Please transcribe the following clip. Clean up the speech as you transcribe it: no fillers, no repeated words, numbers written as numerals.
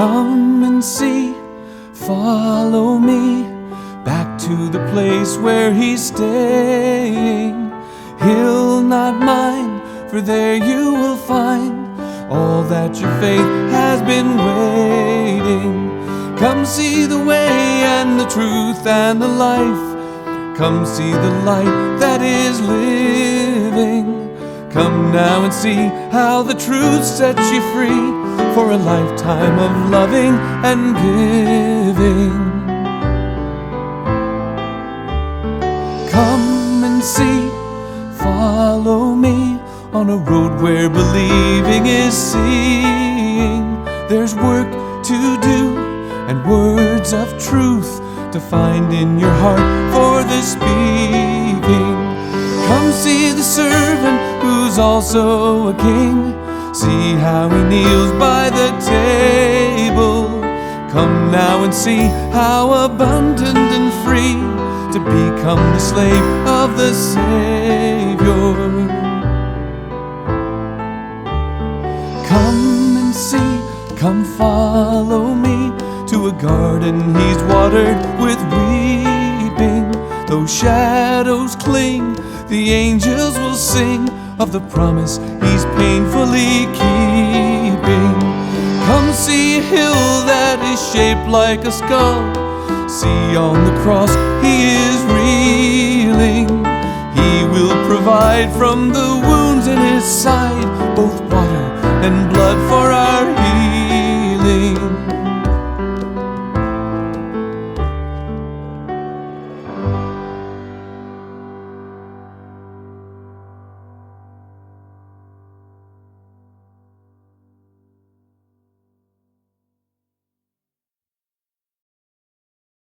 Come and see, follow me back to the place where he's staying. He'll not mind, for there you will find all that your faith has been waiting. Come see the way and the truth and the life. Come see the light that is living. Come now and see how the truth sets you free for a lifetime of loving and giving. Come and see, follow me on a road where believing is seeing. There's work to do and words of truth to find in your heart for the speaking. Come see the servant who's also a king. See how he kneels by the table. Come now and see how abundant and free to become the slave of the Savior. Come and see, come follow me to a garden he's watered with weeping. Though shadows cling, the angels will sing of the promise he's painfully keeping. Come see a hill that is shaped like a skull. See on the cross he is reeling. He will provide from the wounds in his side both water and blood for our